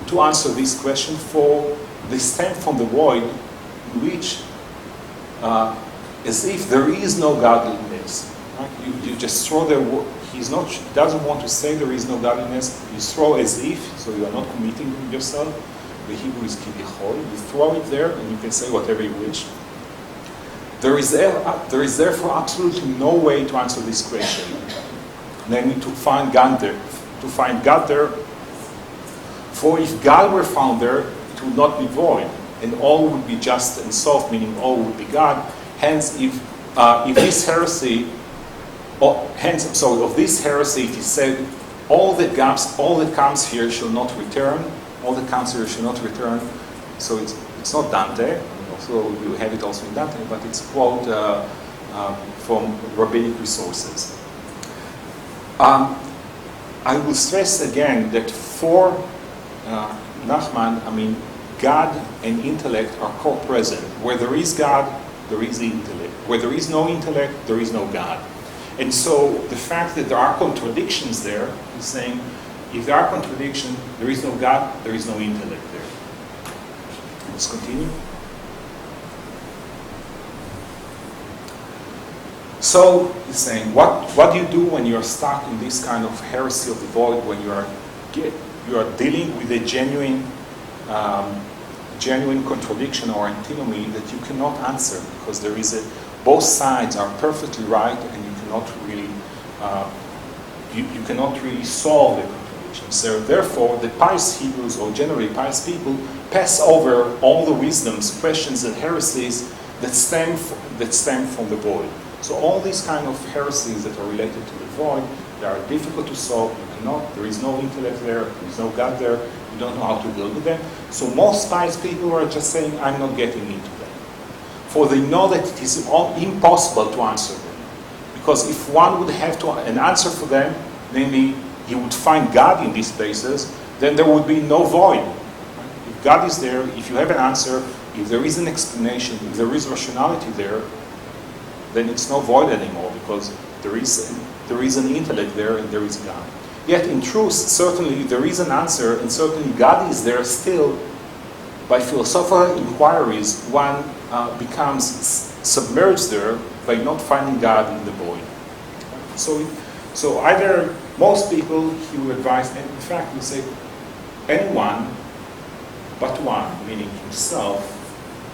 to answer this question, for they stem from the void in which, as if there is no godliness. Right? You just throw the. He doesn't want to say there is no godliness. You throw as if, so you are not committing yourself. The Hebrew is kibichol. You throw it there, and you can say whatever you wish. There is therefore absolutely no way to answer this question, namely to find God there. For if God were found there, it would not be void, and all would be just and soft, meaning all would be God. Hence, if this heresy, of this heresy, it is said, all that comes here shall not return. All that comes here shall not return. So it's not Dante. So you have it also in Dante, but it's a quote from rabbinic resources. I will stress again that for Nachman, God and intellect are co-present. Where there is God, there is the intellect. Where there is no intellect, there is no God. And so the fact that there are contradictions there is saying, if there are contradictions, there is no God, there is no intellect there. Let's continue. So he's saying, what do you do when you're stuck in this kind of heresy of the void, when you are dealing with a genuine contradiction or antinomy that you cannot answer, because there is both sides are perfectly right, and you cannot really solve the contradiction. So therefore, the pious Hebrews, or generally pious people, pass over all the wisdoms, questions, and heresies that stem from the void. So all these kind of heresies that are related to the void, they are difficult to solve. There is no intellect there is no God there, you don't know how to deal with them. So most pious people are just saying, I'm not getting into them. For they know that it is impossible to answer them. Because if one would have an answer for them, namely, he would find God in these places, then there would be no void. If God is there, if you have an answer, if there is an explanation, if there is rationality there, then it's no void anymore, because there is an intellect there and there is God. Yet in truth, certainly there is an answer, and certainly God is there still. By philosophical inquiries, one becomes submerged there by not finding God in the void. So either most people, he will advise, and in fact he say, anyone but one, meaning himself,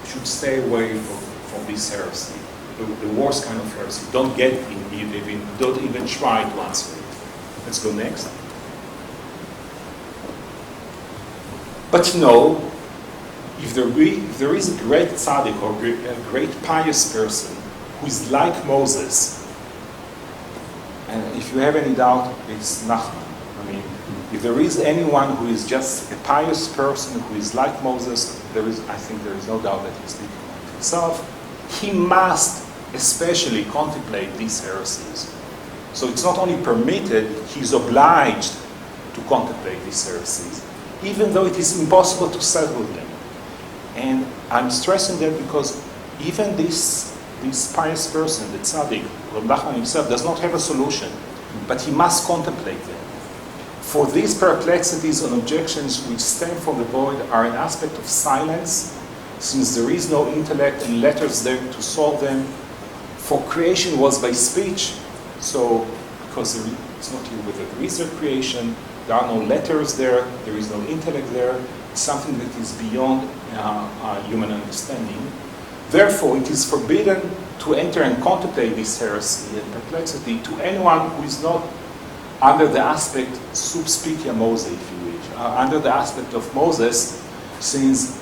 should stay away from this heresy. The worst kind of heresy. Don't even try to answer it. Let's go next. But if there is a great tzaddik or a great pious person who is like Moses, and if you have any doubt, it's Nachman. If there is anyone who is just a pious person who is like Moses, I think there is no doubt that he's speaking of himself. He must especially contemplate these heresies. So it's not only permitted, he's obliged to contemplate these heresies, even though it is impossible to settle them. And I'm stressing that because even this pious person, the tzaddik, Rabbi Nachman himself, does not have a solution, but he must contemplate them. For these perplexities and objections which stem from the void are an aspect of silence, since there is no intellect and letters there to solve them. For creation was by speech, so because it's not here with a research creation, there are no letters there is no intellect there, it's something that is beyond human understanding. Therefore, it is forbidden to enter and contemplate this heresy and perplexity to anyone who is not under the aspect sub spicia Moses, if you wish, under the aspect of Moses, since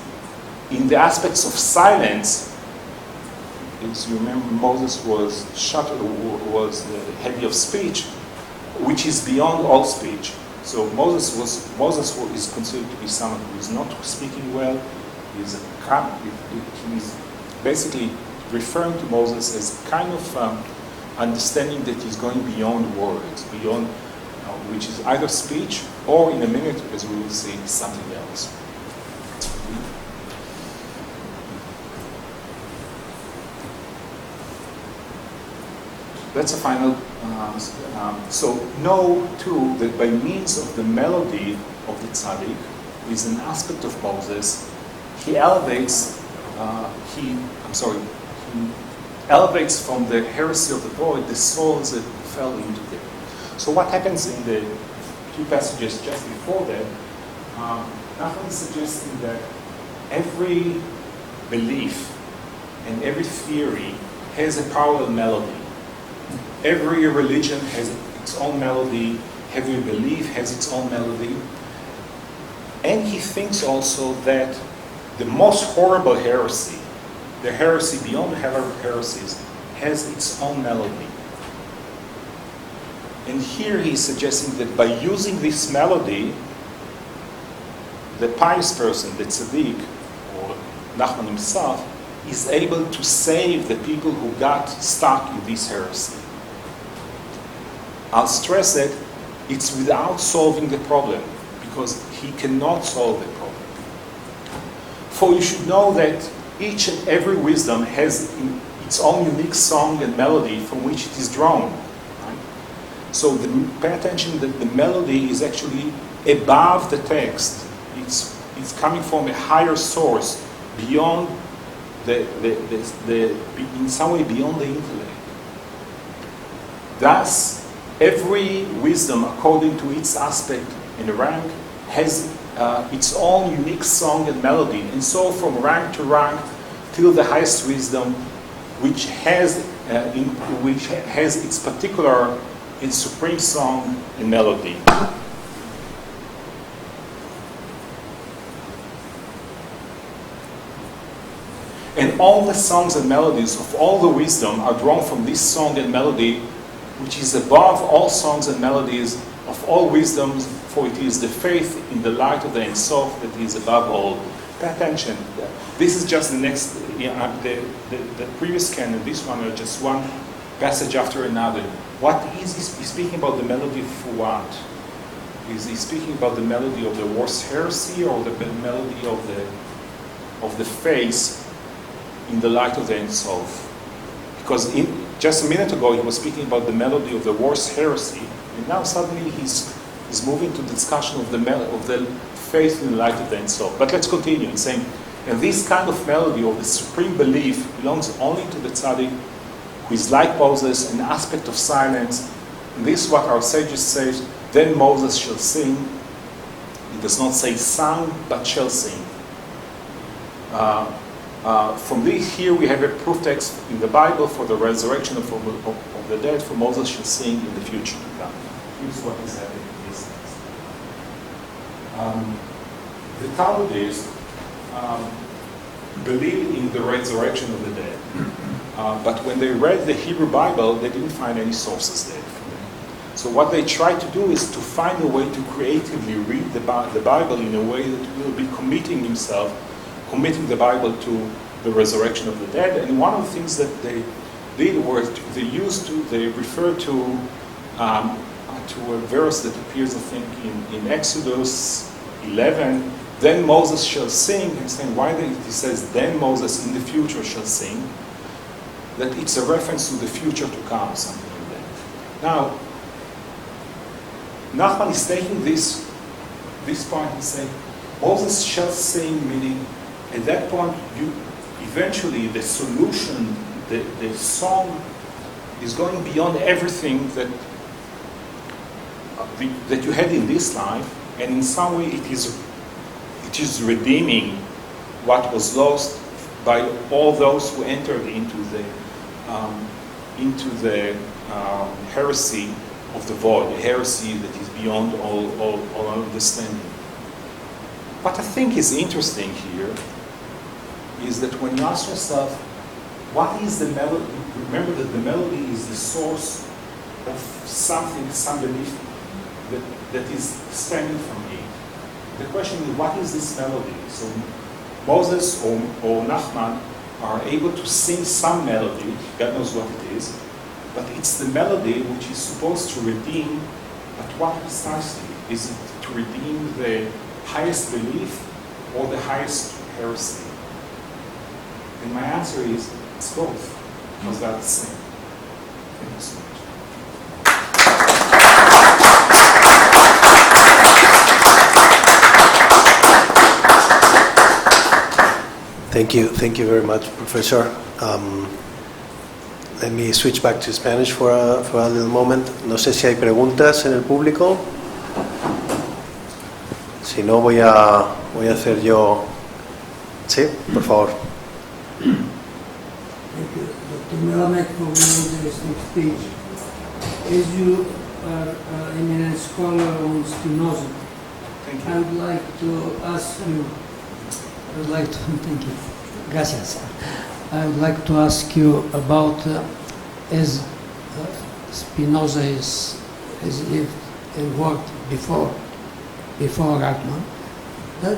in the aspects of silence, as you remember, Moses was heavy of speech, which is beyond all speech. So Moses is considered to be someone who is not speaking well. He's basically referring to Moses as kind of understanding that he's going beyond words, beyond which is either speech or, in a minute, as we will see, something else. That's a final. So know too that by means of the melody of the tzaddik, who is an aspect of Moses, he elevates. He elevates from the heresy of the void the souls that fell into it. So what happens in the two passages just before that? Nachman is suggesting that every belief and every theory has a parallel melody. Every religion has its own melody. Every belief has its own melody. And he thinks also that the most horrible heresy, the heresy beyond the heresies, has its own melody. And here he's suggesting that by using this melody, the pious person, the tzaddik, or Nachman himself, is able to save the people who got stuck in this heresy. I'll stress that it's without solving the problem, because he cannot solve the problem. For you should know that each and every wisdom has its own unique song and melody from which it is drawn. Right? So pay attention that the melody is actually above the text. It's coming from a higher source, beyond in some way beyond the intellect. Thus, every wisdom, according to its aspect and rank, has its own unique song and melody. And so from rank to rank, till the highest wisdom, which has its particular and supreme song and melody. And all the songs and melodies of all the wisdom are drawn from this song and melody, which is above all songs and melodies of all wisdoms, for it is the faith in the light of the Ein Sof that is above all. Pay attention. This is just the next, the previous canon, this one are just one passage after another. What is he speaking about the melody for what? Is he speaking about the melody of the worst heresy, or the melody of the faith in the light of the Ein Sof? Because just a minute ago he was speaking about the melody of the worst heresy, and now suddenly he's moving to the discussion of the faith in the light of the Ein Sof. But let's continue in saying, and this kind of melody or the supreme belief belongs only to the tzaddik, who is like Moses, an aspect of silence. And this is what our sages say, then Moses shall sing. It does not say sang, but shall sing. From this, here we have a proof text in the Bible for the resurrection of the dead, for Moses shall sing in the future to come. Here's what is happening in this text. The Talmudists believe in the resurrection of the dead, but when they read the Hebrew Bible, they didn't find any sources there for them. So what they try to do is to find a way to creatively read the Bible in a way that will be committing the Bible to the resurrection of the dead. And one of the things that they did was they referred to a verse that appears, I think, in Exodus 11. Then Moses shall sing, and saying why it says then Moses in the future shall sing, that it's a reference to the future to come, something like that. Now, Nachman is taking this point and saying Moses shall sing, meaning at that point, eventually the solution, the song is going beyond everything that you had in this life, and in some way it is redeeming what was lost by all those who entered into the heresy of the void, the heresy that is beyond all understanding. What I think is interesting here is that when you ask yourself, what is the melody? Remember that the melody is the source of something, some belief that is stemming from it. The question is, what is this melody? So Moses or Nachman are able to sing some melody, God knows what it is, but it's the melody which is supposed to redeem, but what precisely? Is it to redeem the highest belief or the highest heresy? And my answer is, it's both, because they're the same. Thank you so much. Thank you very much, Professor. Let me switch back to Spanish for a little moment. No sé si hay preguntas en el público. Si no, voy a hacer yo. Sí, por favor. Thank you, Dr. Melamed, for an interesting speech. As you are an eminent scholar on Spinoza, I would like to ask you. Thank you. Gracias. I would like to ask you about as Spinoza has lived and worked before Nachman.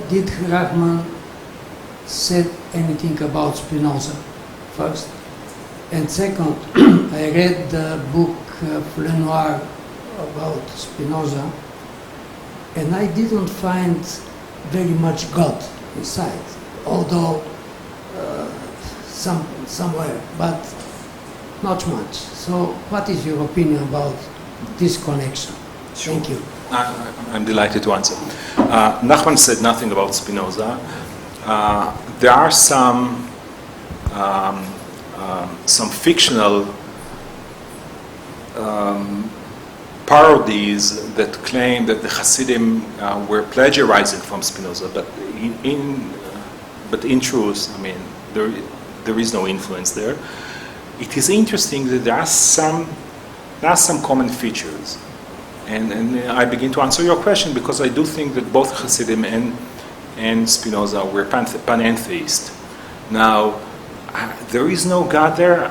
Did Nachman said anything about Spinoza first? And second, I read the book Noir about Spinoza, and I didn't find very much God inside, although somewhere, but not much. So what is your opinion about this connection? Sure. Thank you. I'm delighted to answer. Nachman said nothing about Spinoza. There are some fictional parodies that claim that the Hasidim were plagiarizing from Spinoza, but in truth, I mean, there is no influence there. It is interesting that there are some common features, and I begin to answer your question because I do think that both Hasidim and Spinoza were panentheist. Now, there is no God there.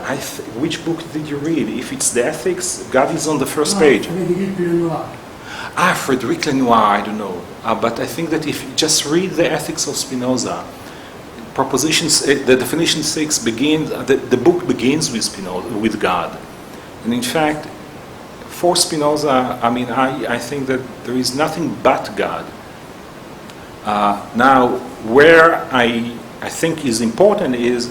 Which book did you read? If it's the Ethics, God is on the first page. Frédéric Lenoir, I don't know. But I think that if you just read the Ethics of Spinoza, the definition 6 begins. The book begins with Spinoza, with God, and in fact, for Spinoza, I mean, I think that there is nothing but God. Now, where I think is important is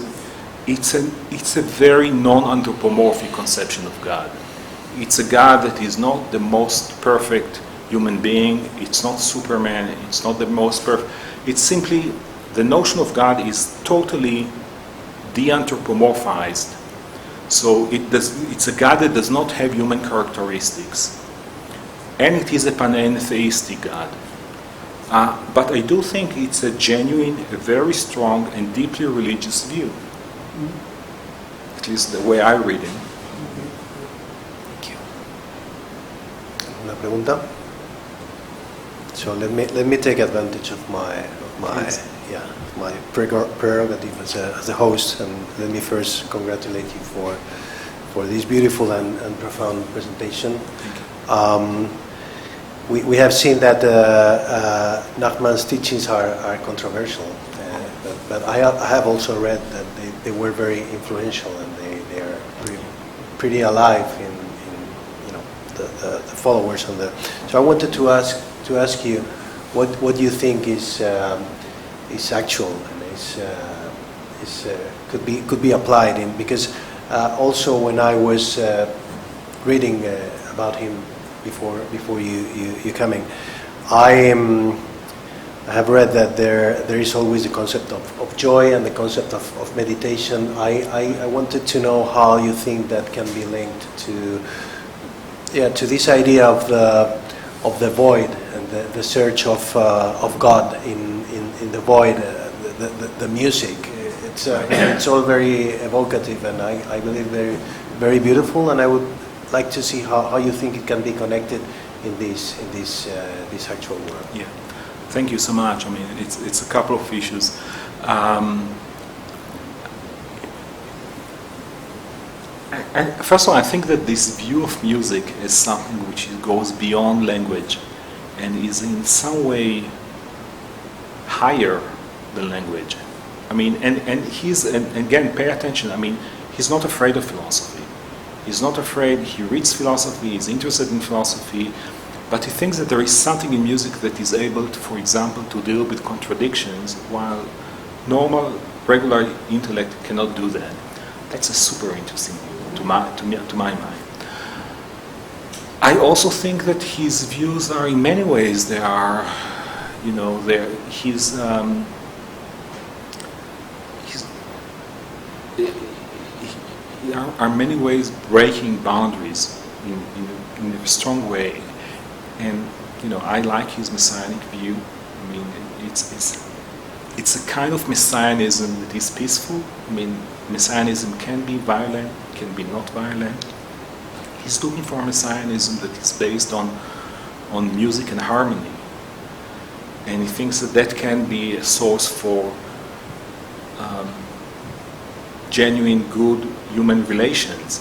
it's a very non-anthropomorphic conception of God. It's a God that is not the most perfect human being. It's not Superman. It's not the most perfect. It's simply the notion of God is totally de-anthropomorphized. So it's a God that does not have human characteristics. And it is a panentheistic God. But I do think it's a genuine, a very strong and deeply religious view. At least the way I read it. Thank you. Una pregunta? So let me take advantage of my prerogative as a host, and let me first congratulate you for this beautiful and profound presentation. We have seen that Nachman's teachings are controversial, but I have also read that they were very influential, and they are pretty alive in the followers on the. So I wanted to ask you what you think is actual and could be applied in, because also when I was reading about him before you coming, I have read that there is always the concept of joy and the concept of meditation. I wanted to know how you think that can be linked to this idea of the void and the search of God in the void, the music. It's all very evocative, and I believe very, very beautiful, and I would like to see how you think it can be connected in this actual world. Yeah, thank you so much. I mean, it's a couple of issues. First of all, I think that this view of music is something which goes beyond language and is in some way higher than language. I mean, and again, pay attention. I mean, he's not afraid of philosophy. He's not afraid. He reads philosophy. He's interested in philosophy, but he thinks that there is something in music that is able to, for example, to deal with contradictions, while normal, regular intellect cannot do that. That's a super interesting view to my mind. I also think that his views are, in many ways, they are, you know, he's are many ways breaking boundaries in a strong way, and you know, I like his messianic view. I mean, it's a kind of messianism that is peaceful. I mean, messianism can be violent, can be not violent. He's looking for a messianism that is based on music and harmony, and he thinks that can be a source for genuine good human relations.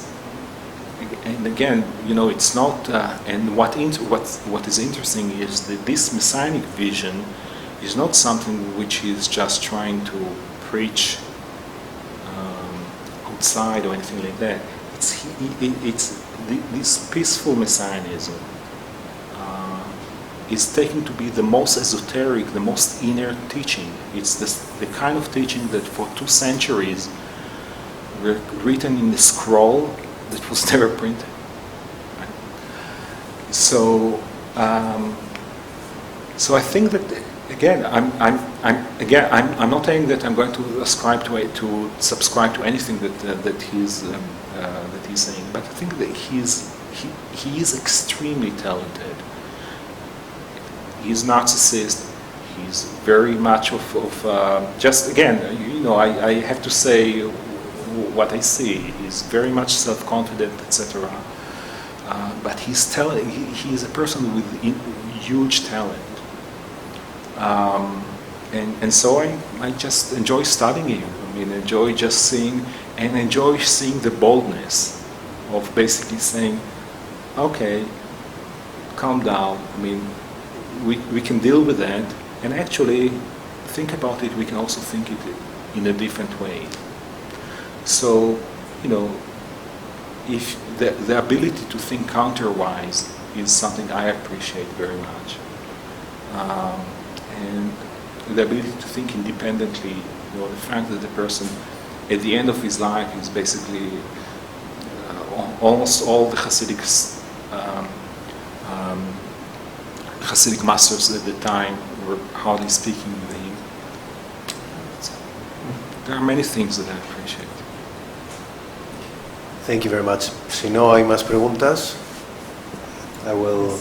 And again, you know, it's not. And what is interesting is that this messianic vision is not something which is just trying to preach outside or anything like that. It's this peaceful messianism is taken to be the most esoteric, the most inner teaching. It's the kind of teaching that for 2 centuries were written in a scroll that was never printed. Right? So I think that again, I'm not saying that I'm going to subscribe to anything that he's saying, but I think that he is extremely talented. He's narcissist. He's very much of just again, you know, I have to say what I see. He's very much self-confident, etc. But he's a person with huge talent. And so I just enjoy studying him. I mean, enjoy just seeing the boldness of basically saying, okay, calm down. I mean, we can deal with that, and actually think about it. We can also think it in a different way. So, you know, if the ability to think counterwise is something I appreciate very much. And the ability to think independently, you know, the fact that the person at the end of his life is basically almost all the Hasidic masters at the time were hardly speaking with him. There are many things that I appreciate. Thank you very much. Si no hay más preguntas, I will...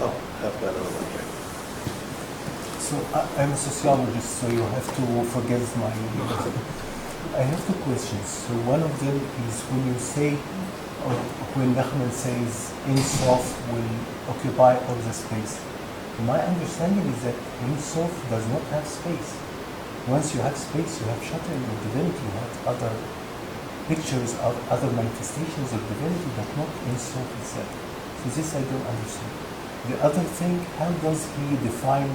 Oh, have another one here. So I'm a sociologist, so you have to forgive my... I have 2 questions. So one of them is when you say, or when Nachman says, Ein Sof will occupy all the space. My understanding is that Ein Sof does not have space. Once you have space, you have shattering of divinity, you have other pictures of other manifestations of divinity, but not Ein Sof itself. So this I don't understand. The other thing, how does he define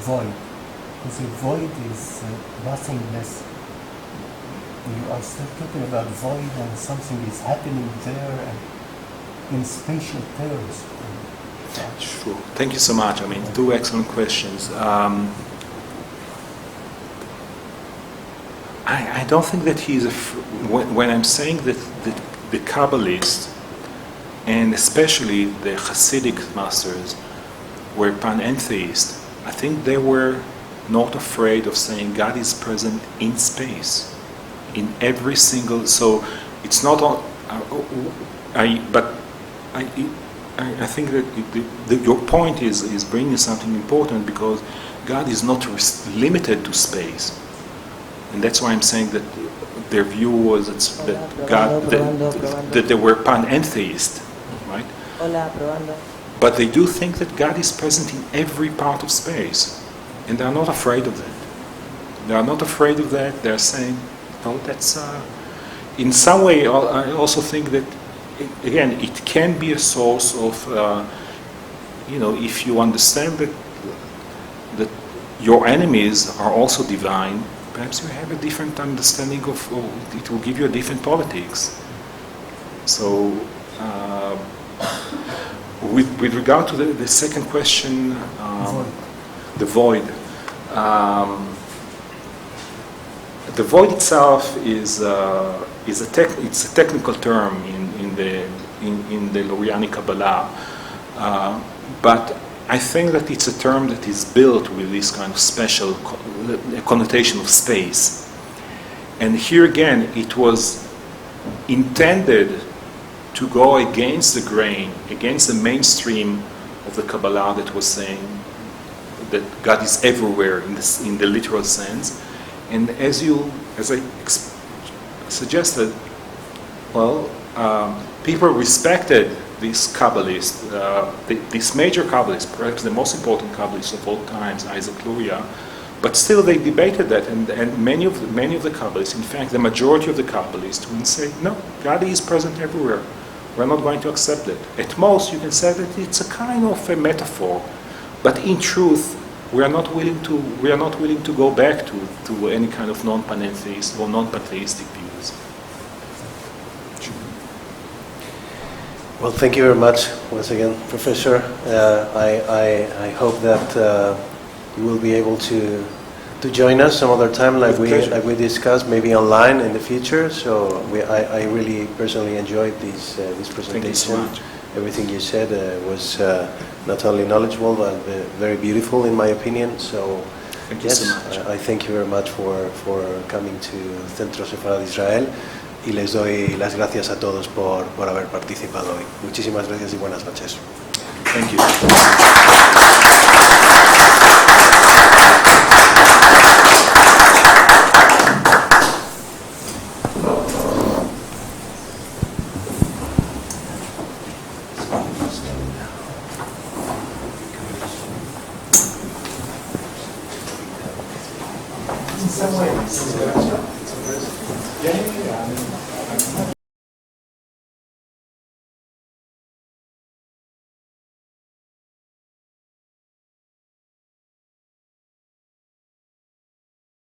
void? Because a void is nothingness. You are still talking about void and something is happening there and in spatial terms. Sure. Thank you so much. I mean, 2 excellent questions. I don't think that he's when I'm saying that the Kabbalists and especially the Hasidic masters were panentheists, I think they were not afraid of saying God is present in space, in every single. So it's not all. I think that your point is bringing something important, because God is not limited to space, and that's why I'm saying that their view was that God that they were panentheists, right? But they do think that God is present in every part of space, and they are not afraid of that. They are not afraid of that. They are saying, "No, that's." In some way, I also think that again, it can be a source of, if you understand that your enemies are also divine, perhaps you have a different understanding of, it will give you a different politics. So, with regard to the second question, the void. The void itself is it's a technical term in the Luriani Kabbalah, but I think that it's a term that is built with this kind of special connotation of space. And here again, it was intended to go against the grain, against the mainstream of the Kabbalah that was saying that God is everywhere in the literal sense. And as I suggested, people respected this Kabbalist, this major Kabbalist, perhaps the most important Kabbalist of all times, Isaac Luria, but still they debated that, and many of the Kabbalists, in fact, the majority of the Kabbalists would say, no, God is present everywhere. We're not going to accept it. At most, you can say that it's a kind of a metaphor, but in truth, we are not willing to go back to any kind of non-panentheist or non-pantheistic views. Well, thank you very much once again, Professor. I hope that you will be able to join us some other time, like we discussed, maybe online in the future. So I really personally enjoyed this presentation. Thank you so much. Everything you said was not only knowledgeable but very beautiful, in my opinion. So thank you so much. I thank you very much for coming to Centro Sefarad de Israel. Y les doy las gracias a todos por haber participado hoy. Muchísimas gracias y buenas noches. Thank you. In some ways,